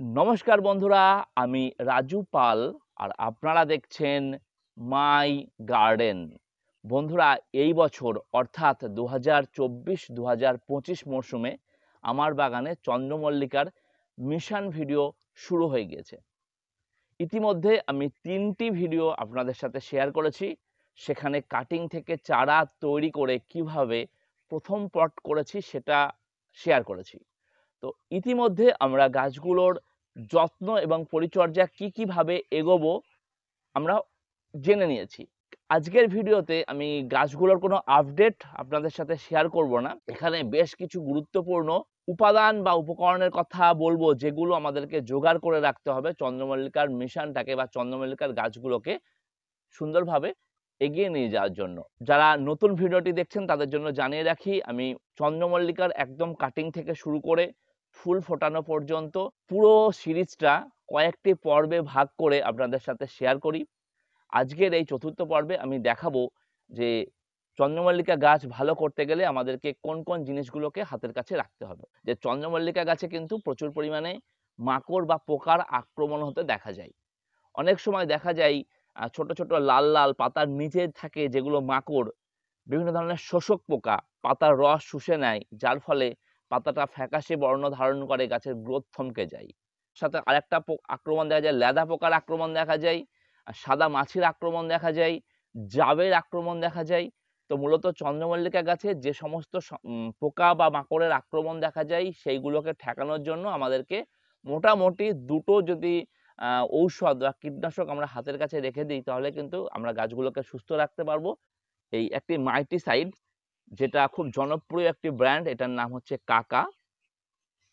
নমস্কার বন্ধুরা, আমি রাজু পাল আর আপনারা দেখছেন মাই গার্ডেন। বন্ধুরা, এই বছর অর্থাৎ 2024-2025 মরশুমে আমার বাগানে চন্দ্রমল্লিকার মিশন ভিডিও শুরু হয়ে গিয়েছে। ইতিমধ্যে আমি 3টি ভিডিও আপনাদের সাথে শেয়ার করেছি। সেখানে কাটিং থেকে চারা তৈরি করে কিভাবে প্রথম পট করেছি সেটা শেয়ার করেছি। তো ইতিমধ্যে আমরা গাছগুলোর যত্ন এবং পরিচর্যা কিভাবে এগোবো আমরা জেনে নিয়েছি। আজকের ভিডিওতে আমি গাছগুলোর কোনো আপডেট আপনাদের সাথে শেয়ার করব না। এখানে বেশ কিছু গুরুত্বপূর্ণ উপাদান বা উপকরণের কথা বলবো, যেগুলো আমাদেরকে জোগাড় করে রাখতে হবে চন্দ্রমল্লিকার মিশনটাকে বা চন্দ্রমল্লিকার গাছগুলোকে সুন্দরভাবে এগিয়ে নিয়ে যাওয়ার জন্য। যারা নতুন ভিডিওটি দেখছেন তাদের জন্য জানিয়ে রাখি, আমি চন্দ্রমল্লিকার একদম কাটিং থেকে শুরু করে ফুল ফোটানো পর্যন্ত পুরো সিরিজটা কয়েকটি পর্বে ভাগ করে আপনাদের সাথে শেয়ার করি। আজকের এই চতুর্থ পর্বে আমি দেখাবো যে চন্দ্রমল্লিকা গাছ ভালো করতে গেলে আমাদেরকে কোন কোন জিনিসগুলোকে হাতের কাছে রাখতে হবে। যে চন্দ্রমল্লিকা গাছে কিন্তু প্রচুর পরিমাণে মাকড় বা পোকার আক্রমণ হতে দেখা যায়। অনেক সময় দেখা যায় ছোট ছোট লাল লাল পাতার নিচে থাকে যেগুলো মাকড়, বিভিন্ন ধরনের শোষক পোকা পাতার রস শুষে নেয়, যার ফলে পাতাটা ফ্যাকাশে বর্ণ ধারণ করে, গাছের গ্রোথ থমকে যায়। সাথে আরেকটা আক্রমণ দেখা যায়, লেদা পোকার আক্রমণ দেখা যায়, সাদা মাছির আক্রমণ দেখা যায়, জাবের আক্রমণ দেখা যায়। তো মূলত চন্দ্রমল্লিকা গাছে যে সমস্ত পোকা বা মাকড়ের আক্রমণ দেখা যায় সেইগুলোকে ঠেকানোর জন্য আমাদেরকে মোটামুটি দুটো যদি ঔষধ বা কীটনাশক আমরা হাতের কাছে রেখে দিই, তাহলে কিন্তু আমরা গাছগুলোকে সুস্থ রাখতে পারবো। এই একটি মাইটিসাইড, যেটা খুব জনপ্রিয় একটি ব্র্যান্ড, এটার নাম হচ্ছে কাকা।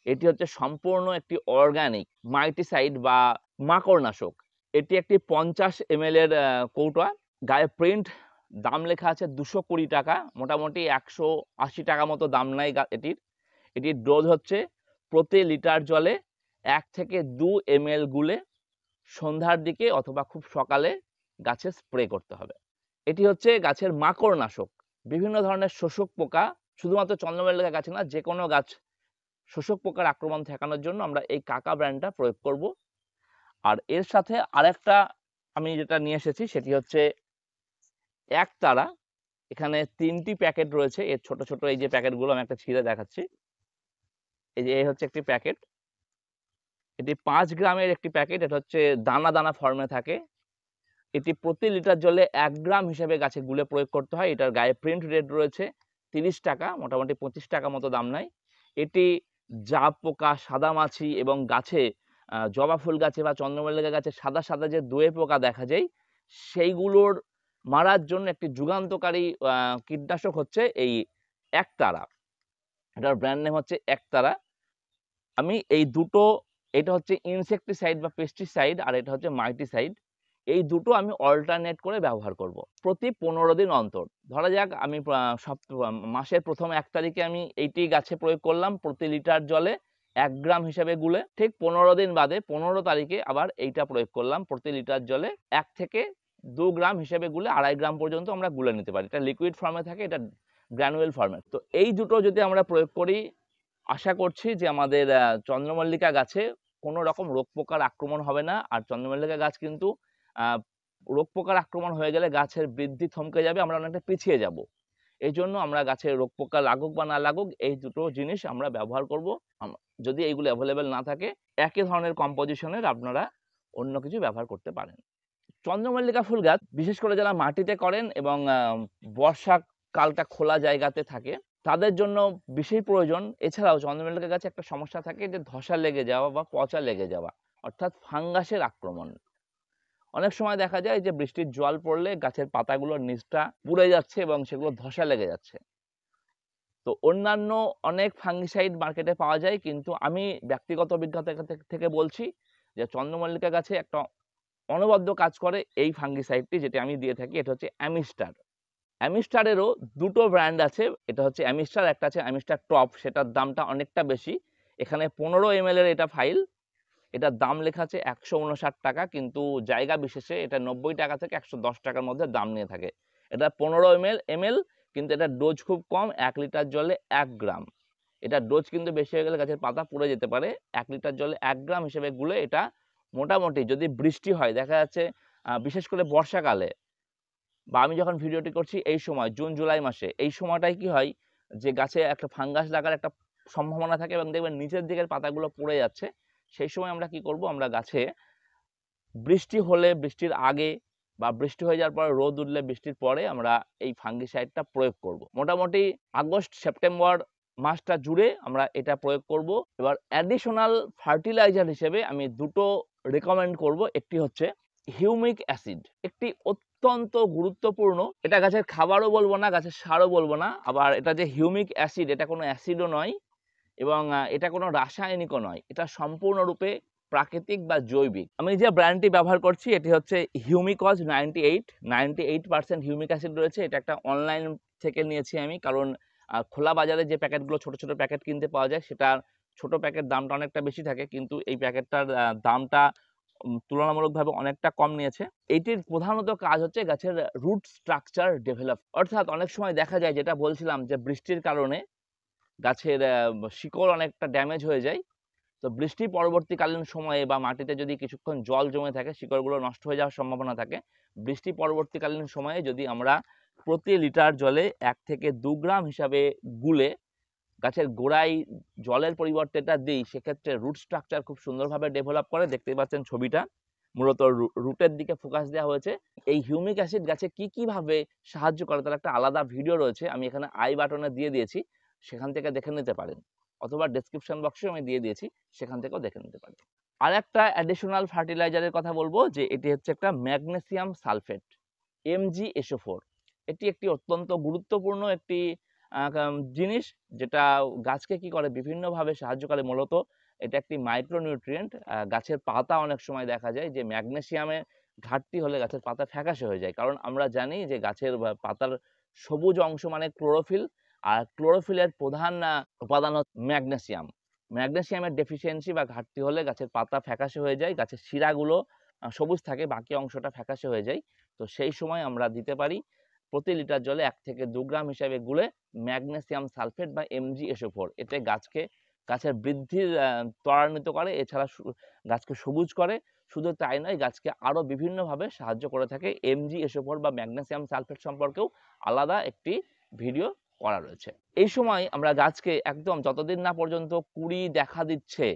এটি হচ্ছে সম্পূর্ণ একটি অর্গানিক মাইটিসাইড বা মাকড়নাশক। এটি একটি 50 ml এর কৌটা। গায়ে প্রিন্ট, দাম লেখা আছে 220 টাকা, মোটামুটি 180 টাকা মতো দাম নেয় এটির। এটির ডোজ হচ্ছে প্রতি লিটার জলে 1 থেকে 2 ml গুলে সন্ধ্যার দিকে অথবা খুব সকালে গাছে স্প্রে করতে হবে। এটি হচ্ছে গাছের মাকড়নাশক। বিভিন্ন ধরনের শোষক পোকা, শুধুমাত্র চন্দ্রমল্লিকা গাছে না, যে কোনো গাছ শোষক পোকার আক্রমণ ঠেকানোর জন্য আমরা এই কাকা ব্র্যান্ডটা প্রয়োগ করব। আর এর সাথে আরেকটা আমি যেটা নিয়ে এসেছি সেটি হচ্ছে একতারা। এখানে 3টি প্যাকেট রয়েছে। এর ছোট ছোট এই যে প্যাকেটগুলো আমি একটা ছিঁড়ে দেখাচ্ছি। এই যে এই হচ্ছে একটি প্যাকেট, এটি 5 গ্রামের একটি প্যাকেট। এটা হচ্ছে দানা দানা ফর্মে থাকে। এটি প্রতি লিটার জলে 1 গ্রাম হিসেবে গাছে গুলে প্রয়োগ করতে হয়। এটার গায়ে প্রিন্ট রেট রয়েছে 30 টাকা, মোটামুটি 25 টাকা মতো দাম নেয়। এটি জাব পোকা, সাদা মাছি এবং গাছে জবা ফুল গাছে বা চন্দ্রমল্লিকা গাছে সাদা সাদা যে দোয়ে পোকা দেখা যায়, সেইগুলোর মারার জন্য একটি যুগান্তকারী কীটনাশক হচ্ছে এই একতারা। এটার ব্র্যান্ড নেম হচ্ছে একতারা। আমি এই দুটো, এটা হচ্ছে ইনসেক্টিসাইড বা পেস্টিসাইড আর এটা হচ্ছে মাইটিসাইড, এই দুটো আমি অল্টারনেট করে ব্যবহার করব প্রতি 15 দিন অন্তর। ধরা যাক আমি মাসের প্রথম 1 তারিখে আমি এইটি গাছে প্রয়োগ করলাম প্রতি লিটার জলে 1 গ্রাম হিসেবে গুলে। ঠিক 15 দিন বাদে 15 তারিখে আবার এইটা প্রয়োগ করলাম প্রতি লিটার জলে 1 থেকে 2 গ্রাম হিসেবে গুলে 2.5 গ্রাম পর্যন্ত আমরা গুলে নিতে পারি। এটা লিকুইড ফর্মে থাকে, এটা গ্র্যানুয়েল ফর্মে। তো এই দুটো যদি আমরা প্রয়োগ করি, আশা করছি যে আমাদের চন্দ্রমল্লিকা গাছে কোনো রকম রোগ পোকার আক্রমণ হবে না। আর চন্দ্রমল্লিকা গাছ কিন্তু রোগ পোকার আক্রমণ হয়ে গেলে গাছের বৃদ্ধি থমকে যাবে, আমরা অনেকটা পিছিয়ে যাব। এই জন্য আমরা গাছে রোগ পোকা লাগুক বা না লাগুক, এই দুটো জিনিস আমরা ব্যবহার করব। যদি এইগুলো অ্যাভেলেবেল না থাকে, একই ধরনের কম্পোজিশনের আপনারা অন্য কিছু ব্যবহার করতে পারেন। চন্দ্রমল্লিকা ফুল গাছ বিশেষ করে যারা মাটিতে করেন এবং বর্ষাকালটা খোলা জায়গাতে থাকে, তাদের জন্য বেশি প্রয়োজন। এছাড়াও চন্দ্রমল্লিকা গাছে একটা সমস্যা থাকে, যে ধসা লেগে যাওয়া বা পচা লেগে যাওয়া, অর্থাৎ ফাঙ্গাসের আক্রমণ। অনেক সময় দেখা যায় যে বৃষ্টির জল পড়লে গাছের পাতাগুলোর নিচটা পুড়ে যাচ্ছে এবং সেগুলো ধসা লেগে যাচ্ছে। তো অন্যান্য অনেক ফাঙ্গিসাইড মার্কেটে পাওয়া যায়, কিন্তু আমি ব্যক্তিগত অভিজ্ঞতা থেকে বলছি যে চন্দ্রমল্লিকা গাছে একটা অনবদ্য কাজ করে এই ফাঙ্গিসাইডটি, যেটা আমি দিয়ে থাকি। এটা হচ্ছে অ্যামিস্টার। অ্যামিস্টারেরও দুটো ব্র্যান্ড আছে, এটা হচ্ছে অ্যামিস্টার, একটা আছে অ্যামিস্টার টপ, সেটার দামটা অনেকটা বেশি। এখানে 15 ml এর এটা ফাইল, এটার দাম লেখা আছে 159 টাকা, কিন্তু জায়গা বিশেষে এটা 90 টাকা থেকে 110 টাকার মধ্যে দাম নিয়ে থাকে। এটা 15 ml, কিন্তু এটার ডোজ খুব কম, 1 লিটার জলে 1 গ্রাম। এটা ডোজ কিন্তু বেশি হয়ে গেলে গাছের পাতা পুড়ে যেতে পারে। 1 লিটার জলে 1 গ্রাম হিসেবে গুলে এটা মোটামুটি যদি বৃষ্টি হয়, দেখা যাচ্ছে বিশেষ করে বর্ষাকালে বা আমি যখন ভিডিওটি করছি এই সময় জুন জুলাই মাসে, এই সময়টায় কি হয় যে গাছে একটা ফাঙ্গাস লাগার একটা সম্ভাবনা থাকে এবং দেখবেন নিচের দিকের পাতাগুলো পড়ে যাচ্ছে। সেই সময় আমরা কি করব, আমরা গাছে বৃষ্টি হলে, বৃষ্টির আগে বা বৃষ্টি হয়ে যাওয়ার পরে, রোদ উঠলে বৃষ্টির পরে আমরা এই ফাঙ্গিসাইডটা প্রয়োগ করব। মোটামুটি আগস্ট সেপ্টেম্বর মাসটা জুড়ে আমরা এটা প্রয়োগ করব। এবার অ্যাডিশনাল ফার্টিলাইজার হিসেবে আমি দুটো রেকমেন্ড করব। একটি হচ্ছে হিউমিক অ্যাসিড, একটি অত্যন্ত গুরুত্বপূর্ণ, এটা গাছের খাবারও বলবো না, গাছের সারও বলবো না। আবার এটা যে হিউমিক অ্যাসিড, এটা কোনো অ্যাসিডও নয় এবং এটা কোনো রাসায়নিকও নয়, এটা সম্পূর্ণরূপে প্রাকৃতিক বা জৈবিক। আমি যে ব্র্যান্ডটি ব্যবহার করছি এটি হচ্ছে হিউমিকজ 98% হিউমিক অ্যাসিড রয়েছে। এটা একটা অনলাইন থেকে নিয়েছি আমি, কারণ খোলা বাজারে যে প্যাকেটগুলো ছোট ছোট প্যাকেট কিনতে পাওয়া যায়, সেটা ছোট প্যাকেট দামটা অনেকটা বেশি থাকে, কিন্তু এই প্যাকেটটার দামটা তুলনামূলকভাবে অনেকটা কম নিয়েছে। এইটির প্রধানত কাজ হচ্ছে গাছের রুট স্ট্রাকচার ডেভেলপ। অর্থাৎ অনেক সময় দেখা যায়, যেটা বলছিলাম, যে বৃষ্টির কারণে গাছের শিকড় অনেকটা ড্যামেজ হয়ে যায়। তো বৃষ্টি পরবর্তীকালীন সময়ে বা মাটিতে যদি কিছুক্ষণ জল জমে থাকে, শিকড়গুলো নষ্ট হয়ে যাওয়ার সম্ভাবনা থাকে। বৃষ্টি পরবর্তীকালীন সময়ে যদি আমরা প্রতি লিটার জলে 1 থেকে 2 গ্রাম হিসাবে গুলে গাছের গোড়ায় জলের পরিবর্তে এটা দিই, সেক্ষেত্রে রুট স্ট্রাকচার খুব সুন্দরভাবে ডেভেলপ করে। দেখতে পাচ্ছেন ছবিটা, মূলত রুটের দিকে ফোকাস দেওয়া হয়েছে। এই হিউমিক অ্যাসিড গাছে কি ভাবে সাহায্য করে তার একটা আলাদা ভিডিও রয়েছে, আমি এখানে আই বাটনে দিয়ে দিয়েছি, সেখান থেকে দেখে নিতে পারেন, অথবা ডেসক্রিপশন বক্সে আমি দিয়ে দিয়েছি, সেখান থেকেও দেখে নিতে পারেন। আর একটা অ্যাডিশনাল ফার্টিলাইজারের কথা বলবো, যে এটি হচ্ছে একটা ম্যাগনেসিয়াম সালফেট, MgSO4। এটি একটি অত্যন্ত গুরুত্বপূর্ণ একটি জিনিস, যেটা গাছকে কি করে, বিভিন্নভাবে সাহায্য করে। মূলত এটা একটি মাইক্রোনিউট্রিয়েন্ট। গাছের পাতা অনেক সময় দেখা যায় যে ম্যাগনেসিয়ামের ঘাটতি হলে গাছের পাতা ফ্যাকাশে হয়ে যায়, কারণ আমরা জানি যে গাছের পাতার সবুজ অংশ মানে ক্লোরোফিল, আর ক্লোরোফিলের প্রধান উপাদান হচ্ছে ম্যাগনেসিয়াম। ম্যাগনেসিয়ামের ডেফিসিয়েন্সি বা ঘাটতি হলে গাছের পাতা ফ্যাকাশে হয়ে যায়, গাছের শিরাগুলো সবুজ থাকে, বাকি অংশটা ফ্যাকাশে হয়ে যায়। তো সেই সময় আমরা দিতে পারি প্রতি লিটার জলে 1 থেকে 2 গ্রাম হিসাবে গুলে ম্যাগনেসিয়াম সালফেট বা MgSO4। এতে গাছের বৃদ্ধি ত্বরান্বিত করে, এছাড়া গাছকে সবুজ করে। শুধু তাই নয়, গাছকে আরো বিভিন্নভাবে সাহায্য করে থাকে। MgSO4 বা ম্যাগনেসিয়াম সালফেট সম্পর্কেও আলাদা একটি ভিডিও করা রয়েছে। এই সময় আমরা গাছকে একদম যতদিন না পর্যন্ত কুঁড়ি দেখা দিচ্ছে,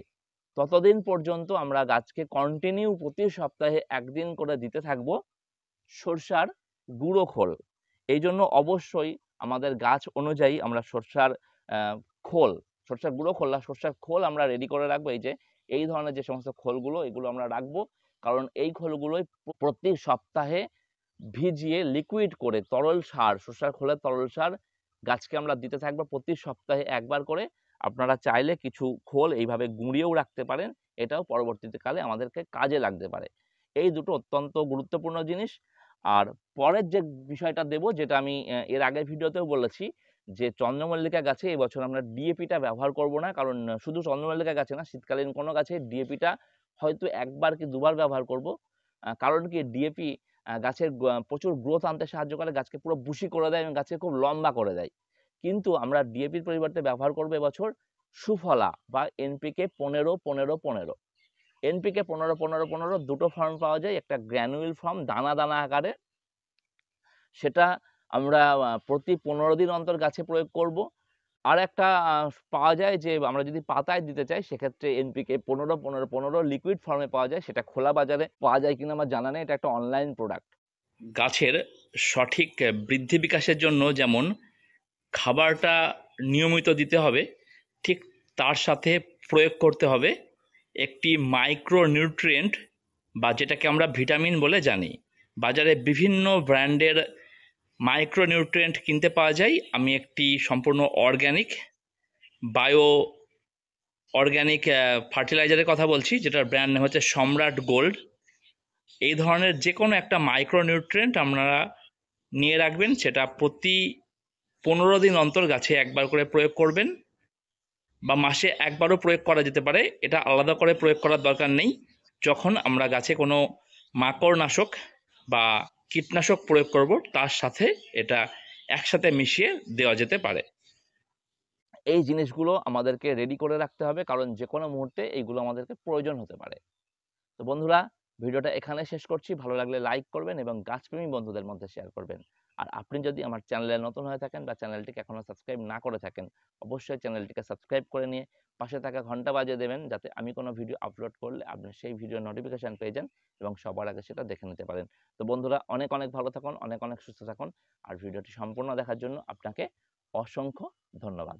ততদিন পর্যন্ত আমরা গাছকে কন্টিনিউ প্রতি সপ্তাহে 1 দিন করে দিতে থাকবো সরষার গুঁড়ো খোল। এই জন্য অবশ্যই আমাদের গাছ অনুযায়ী আমরা সরষার গুঁড়ো খোল না, সরষার খোল আমরা রেডি করে রাখবো। এই ধরনের যে সমস্ত খোলগুলো, এগুলো আমরা রাখবো, কারণ এই খোলগুলোই প্রতি সপ্তাহে ভিজিয়ে লিকুইড করে তরল সার, সরষার খোলের তরল সার গাছকে আমরা দিতে থাকবো প্রতি সপ্তাহে 1 বার করে। আপনারা চাইলে কিছু খোল এইভাবে গুঁড়িয়েও রাখতে পারেন, এটাও পরবর্তীতে কালে আমাদেরকে কাজে লাগতে পারে। এই দুটো অত্যন্ত গুরুত্বপূর্ণ জিনিস। আর পরের যে বিষয়টা দেব, যেটা আমি এর আগের ভিডিওতেও বলেছি, যে চন্দ্রমল্লিকা গাছে এবছর আমরা ডিএপিটা ব্যবহার করব না, কারণ শুধু চন্দ্রমল্লিকা গাছে না, শীতকালীন কোনো গাছে ডিএপিটা হয়তো 1 বার কি 2 বার ব্যবহার করব। কারণ কি, ডিএপি গাছের প্রচুর গ্রোথ আনতে সাহায্য করে, গাছকে পুরো বুশি করে দেয় এবং গাছকে খুব লম্বা করে দেয়। কিন্তু আমরা ডিএপির পরিবর্তে ব্যবহার করব এবছর সুফলা বা NPK 15-15-15। NPK 15-15-15 দুটো ফর্ম পাওয়া যায়, একটা গ্র্যানুল ফর্ম দানা দানা আকারে, সেটা আমরা প্রতি 15 দিন অন্তর গাছে প্রয়োগ করব। আর একটা পাওয়া যায়, যে আমরা যদি পাতায় দিতে চাই, সেক্ষেত্রে NPK 15-15-15 লিকুইড ফর্মে পাওয়া যায়। সেটা খোলা বাজারে পাওয়া যায় কিনা আমার জানা নেই, এটা একটা অনলাইন প্রোডাক্ট। গাছের সঠিক বৃদ্ধি বিকাশের জন্য যেমন খাবারটা নিয়মিত দিতে হবে, ঠিক তার সাথে প্রয়োগ করতে হবে একটি মাইক্রোনিউট্রিয়েন্ট, বা যেটাকে আমরা ভিটামিন বলে জানি। বাজারে বিভিন্ন ব্র্যান্ডের মাইক্রোনিউট্রিয়েন্ট কিনতে পাওয়া যায়। আমি একটি সম্পূর্ণ অর্গ্যানিক ফার্টিলাইজারের কথা বলছি, যেটার ব্র্যান্ড নেম হচ্ছে সম্রাট গোল্ড। এই ধরনের যে কোনো একটা মাইক্রোনিউট্রিয়েন্ট আপনারা নিয়ে রাখবেন, সেটা প্রতি 15 দিন অন্তর গাছে 1 বার করে প্রয়োগ করবেন, বা মাসে 1 বারও প্রয়োগ করা যেতে পারে। এটা আলাদা করে প্রয়োগ করার দরকার নেই। যখন আমরা গাছে কোনো মাকড়নাশক বা কীটনাশক প্রয়োগ করব, তার সাথে এটা একসাথে মিশিয়ে দেওয়া যেতে পারে। এই জিনিসগুলো আমাদেরকে রেডি করে রাখতে হবে, কারণ যে কোনো মুহূর্তে এইগুলো আমাদেরকে প্রয়োজন হতে পারে। তো বন্ধুরা, ভিডিওটা এখানে শেষ করছি। ভালো লাগলে লাইক করবেন এবং গাছপ্রেমী বন্ধুদের মধ্যে শেয়ার করবেন। আর আপনি যদি আমার চ্যানেলে নতুন হয়ে থাকেন বা চ্যানেলটিকে এখনো সাবস্ক্রাইব না করে থাকেন, অবশ্যই চ্যানেলটিকে সাবস্ক্রাইব করে নিয়ে পাশে থাকা ঘন্টা বাজিয়ে দেবেন, যাতে আমি কোনো ভিডিও আপলোড করলে আপনি সেই ভিডিওর নোটিফিকেশন পেয়ে যান এবং সবার আগে সেটা দেখে নিতে পারেন। তো বন্ধুরা, অনেক অনেক ভালো থাকুন, অনেক অনেক সুস্থ থাকুন। আর ভিডিওটি সম্পূর্ণ দেখার জন্য আপনাকে অসংখ্য ধন্যবাদ।